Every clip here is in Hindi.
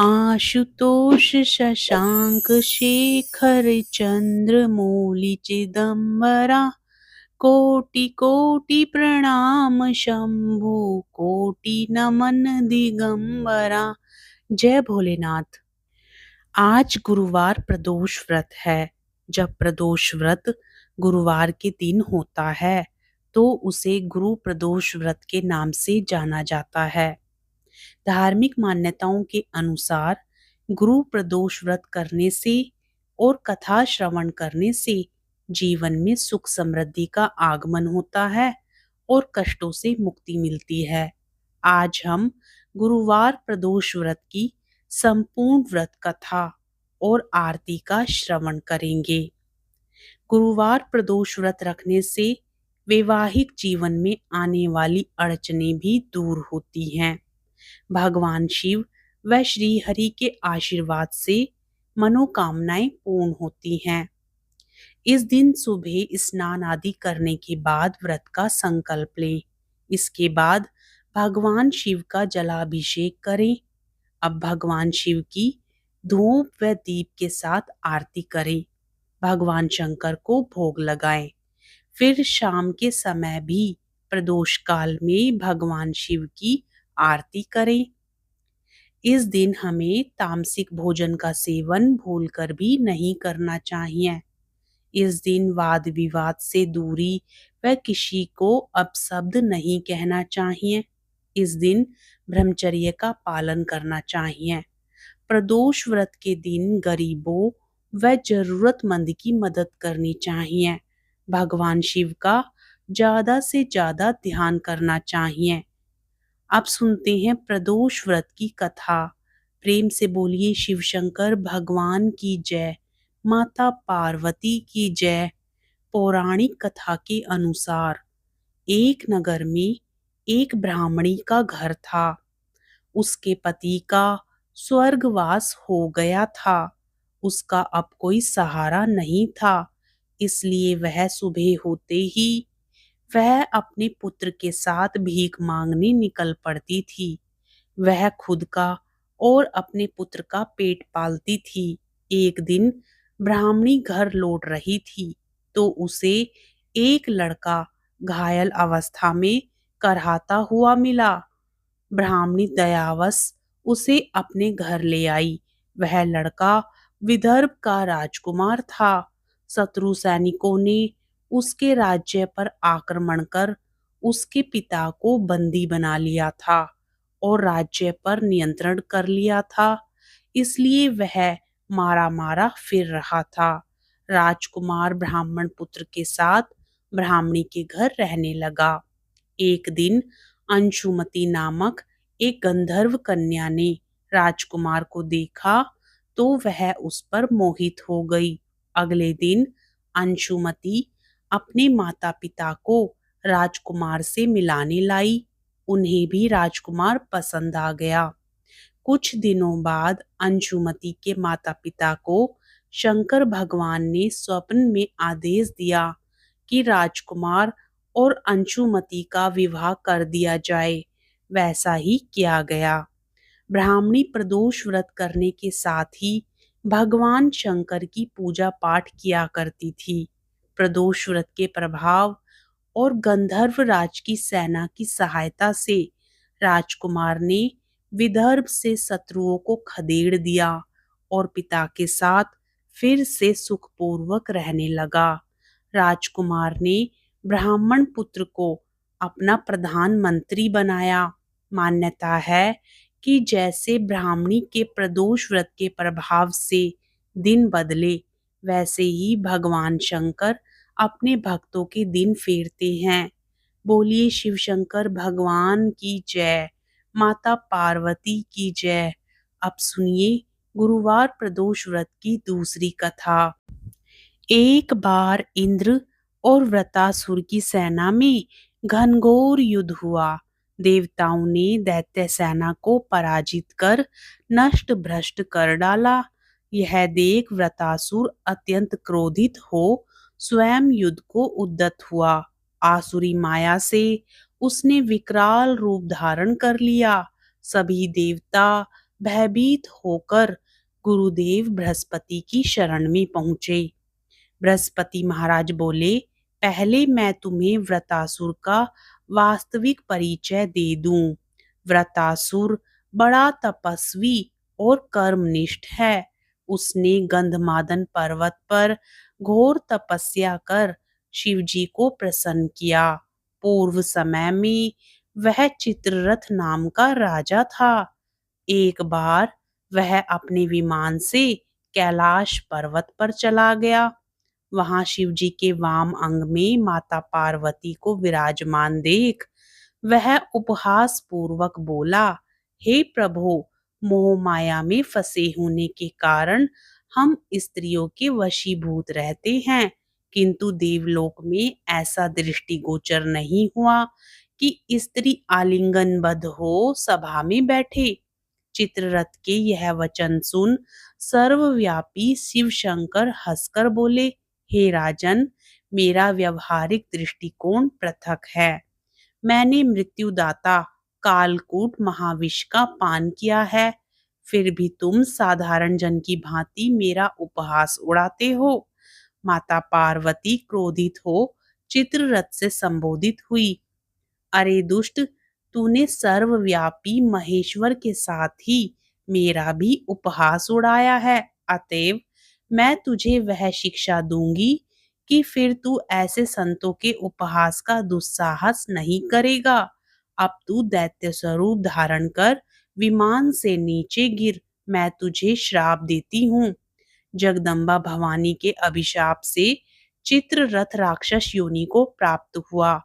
आशुतोष शशांक शेखर चंद्रमौलि चिदंबरा। कोटि कोटि प्रणाम शंभु, कोटि नमन दिगंबरा। जय भोलेनाथ। आज गुरुवार प्रदोष व्रत है। जब प्रदोष व्रत गुरुवार के दिन होता है तो उसे गुरु प्रदोष व्रत के नाम से जाना जाता है। धार्मिक मान्यताओं के अनुसार गुरु प्रदोष व्रत करने से और कथा श्रवण करने से जीवन में सुख समृद्धि का आगमन होता है और कष्टों से मुक्ति मिलती है। आज हम गुरुवार प्रदोष व्रत की संपूर्ण व्रत कथा और आरती का श्रवण करेंगे। गुरुवार प्रदोष व्रत रखने से वैवाहिक जीवन में आने वाली अड़चनें भी दूर होती हैं। भगवान शिव व श्री हरि के आशीर्वाद से मनोकामनाएं पूर्ण होती हैं। इस दिन सुबह स्नान आदि करने के बाद व्रत का संकल्प लें। इसके बाद भगवान शिव का जलाभिषेक करें। अब भगवान शिव की धूप व दीप के साथ आरती करें। भगवान शंकर को भोग लगाएं। फिर शाम के समय भी प्रदोष काल में भगवान शिव की आरती करें। इस दिन हमें तामसिक भोजन का सेवन भूलकर भी नहीं करना चाहिए। इस दिन वाद विवाद से दूरी व किसी को अपशब्द नहीं कहना चाहिए। इस दिन ब्रह्मचर्य का पालन करना चाहिए। प्रदोष व्रत के दिन गरीबों व जरूरतमंद की मदद करनी चाहिए। भगवान शिव का ज्यादा से ज्यादा ध्यान करना चाहिए। अब सुनते हैं प्रदोष व्रत की कथा। प्रेम से बोलिए शिव शंकर भगवान की जय, माता पार्वती की जय। पौराणिक कथा के अनुसार एक नगर में एक ब्राह्मणी का घर था। उसके पति का स्वर्गवास हो गया था। उसका अब कोई सहारा नहीं था, इसलिए वह सुबह होते ही वह अपने पुत्र के साथ भीख मांगने निकल पड़ती थी। वह खुद का और अपने पुत्र का पेट पालती थी। एक दिन ब्राह्मणी घर लौट रही थी तो उसे एक लड़का घायल अवस्था में करहाता हुआ मिला। ब्राह्मणी दयावश उसे अपने घर ले आई। वह लड़का विदर्भ का राजकुमार था। शत्रु सैनिकों ने उसके राज्य पर आक्रमण कर उसके पिता को बंदी बना लिया था और राज्य पर नियंत्रण कर लिया था, इसलिए वह मारा मारा फिर रहा था। राजकुमार ब्राह्मण पुत्र के साथ ब्राह्मणी के घर रहने लगा। एक दिन अंशुमती नामक एक गंधर्व कन्या ने राजकुमार को देखा तो वह उस पर मोहित हो गई। अगले दिन अंशुमती अपने माता पिता को राजकुमार से मिलाने लाई। उन्हें भी राजकुमार पसंद आ गया। कुछ दिनों बाद अंशुमती के माता पिता को शंकर भगवान ने स्वप्न में आदेश दिया कि राजकुमार और अंशुमती का विवाह कर दिया जाए। वैसा ही किया गया। ब्राह्मणी प्रदोष व्रत करने के साथ ही भगवान शंकर की पूजा पाठ किया करती थी। प्रदोष व्रत के प्रभाव और गंधर्व राज की सेना की सहायता से राजकुमार ने विदर्भ से शत्रुओं को खदेड़ दिया और पिता के साथ फिर से सुखपूर्वक रहने लगा। राजकुमार ने ब्राह्मण पुत्र को अपना प्रधानमंत्री बनाया। मान्यता है कि जैसे ब्राह्मणी के प्रदोष व्रत के प्रभाव से दिन बदले, वैसे ही भगवान शंकर अपने भक्तों के दिन फेरते हैं। बोलिए शिव शंकर भगवान की जय, माता पार्वती की जय। अब सुनिए गुरुवार प्रदोष व्रत की दूसरी कथा। एक बार इंद्र और वृतासुर की सेना में घनघोर युद्ध हुआ। देवताओं ने दैत्य सेना को पराजित कर नष्ट भ्रष्ट कर डाला। यह देख वृतासुर अत्यंत क्रोधित हो स्वयं युद्ध को उद्यत हुआ। आसुरी माया से उसने विकराल रूप धारण कर लिया। सभी देवता भयभीत होकर गुरुदेव बृहस्पति की शरण में पहुंचे। बृहस्पति महाराज बोले, पहले मैं तुम्हें वृतासुर का वास्तविक परिचय दे दूं। वृतासुर बड़ा तपस्वी और कर्मनिष्ठ है। उसने गंधमादन पर्वत पर घोर तपस्या कर शिवजी को प्रसन्न किया। पूर्व समय में वह चित्ररथ नाम का राजा था। एक बार वह अपने विमान से कैलाश पर्वत पर चला गया। वहां शिवजी के वाम अंग में माता पार्वती को विराजमान देख वह उपहास पूर्वक बोला, हे प्रभु, मोह माया में फंसे होने के कारण हम स्त्रियों के वशीभूत रहते हैं, किंतु देवलोक में ऐसा दृष्टिगोचर नहीं हुआ कि स्त्री आलिंगनबद्ध हो सभा में बैठे। चित्ररथ के यह वचन सुन सर्वव्यापी शिव शंकर हंसकर बोले, हे राजन, मेरा व्यवहारिक दृष्टिकोण पृथक है। मैंने मृत्युदाता कालकूट महाविष का पान किया है, फिर भी तुम साधारण जन की भांति मेरा उपहास उड़ाते हो। माता पार्वती क्रोधित हो चित्ररथ से संबोधित हुई, अरे दुष्ट, तूने सर्वव्यापी महेश्वर के साथ ही मेरा भी उपहास उड़ाया है। अतएव मैं तुझे वह शिक्षा दूंगी कि फिर तू ऐसे संतों के उपहास का दुस्साहस नहीं करेगा। अब तू दैत्य स्वरूप धारण कर विमान से नीचे गिर, मैं तुझे श्राप देती हूँ। जगदम्बा भवानी के अभिशाप से चित्ररथ राक्षस योनि को प्राप्त हुआ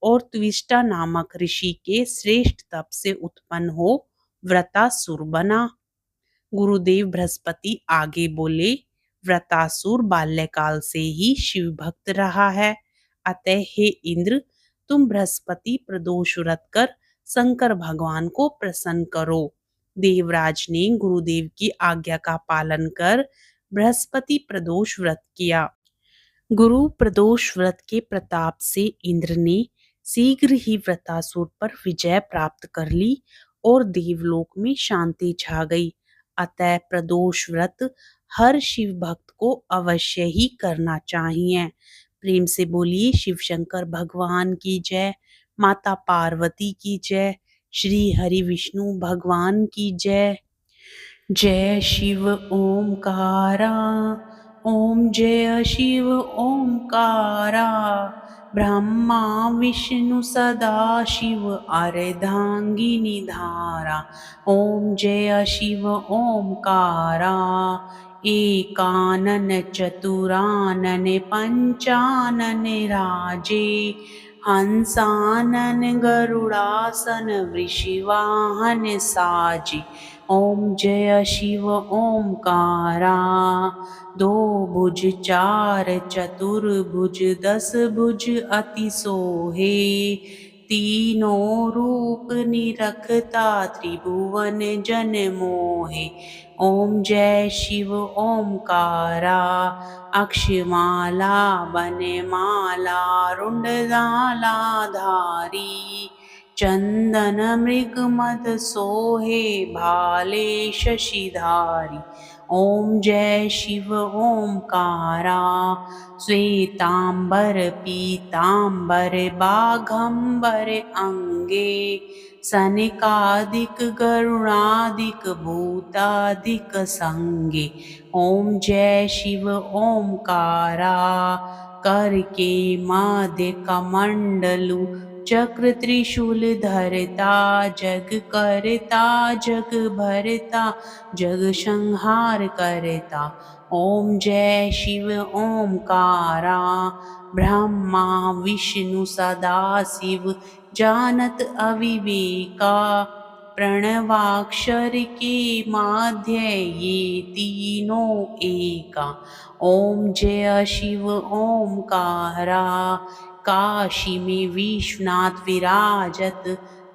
और त्विष्टा नामक ऋषि के श्रेष्ठ तप से उत्पन्न हो व्रतासुर बना। गुरुदेव बृहस्पति आगे बोले, व्रतासुर बाल्यकाल से ही शिव भक्त रहा है। अतः हे इंद्र, तुम बृहस्पति प्रदोष व्रत कर शंकर भगवान को प्रसन्न करो। देवराज ने गुरुदेव की आज्ञा का पालन कर बृहस्पति प्रदोष व्रत किया। गुरु प्रदोष व्रत के प्रताप से इंद्र ने शीघ्र ही व्रतासुर पर विजय प्राप्त कर ली और देवलोक में शांति छा गई। अतः प्रदोष व्रत हर शिव भक्त को अवश्य ही करना चाहिए। प्रेम से बोलिए शिव शंकर भगवान की जय, माता पार्वती की जय, श्री हरि विष्णु भगवान की जय। जय शिव ओंकारा, ओम जय शिव ओंकारा। ब्रह्मा विष्णु सदा शिव अर्धांगिनी धारा। ओम जय शिव ओंकारा। एकानन चतुरानन पंचानन राजे। हंसानन गरुड़ासन वृषिवाहन साजे। ओम जय शिव ओंकारा। दो भुज चार चतुर्भुज दस भुज अति सोहे। तीनों रूप निरखता त्रिभुवन जन मोहे। ओम जय शिव ओंकारा। अक्षमाला वनमाला रुंडमाला धारी। चंदन मृग मद सोहे भाले शशिधारी। ओम जय शिव ओंकारा। श्वेतांबर पीतांबर बाघंबर अंगे। सनकादिक गरुणादिक भूतादिक संगे। ओम जय शिव ओंकारा। कर के मध्य कमंडलु चक्र त्रिशूल धरता। जग करता जग भरता जग संहार करता। ओम जय शिव ओंकारा। ब्रह्मा विष्णु सदा शिव जानत अविवेका। प्रणवाक्षर के माध्य ये तीनों एका। ओम जय शिव ओंकारा। काशी में विश्वनाथ विराजत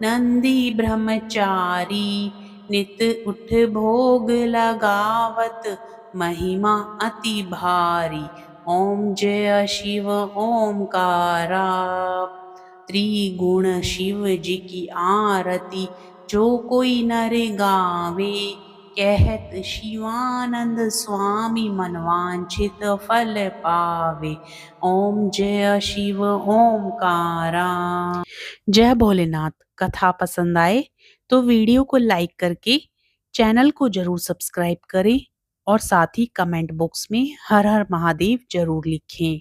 नंदी ब्रह्मचारी। नित उठ भोग लगावत महिमा अति भारी। ओम जय शिव ओंकारा। त्रिगुण शिव जी की आरती जो कोई नर गावे कहत शिवानंद स्वामी मनवांछित फल पावे। ओम जय शिव ओमकारा। जय भोलेनाथ। कथा पसंद आए तो वीडियो को लाइक करके चैनल को जरूर सब्सक्राइब करें और साथ ही कमेंट बॉक्स में हर हर महादेव जरूर लिखें।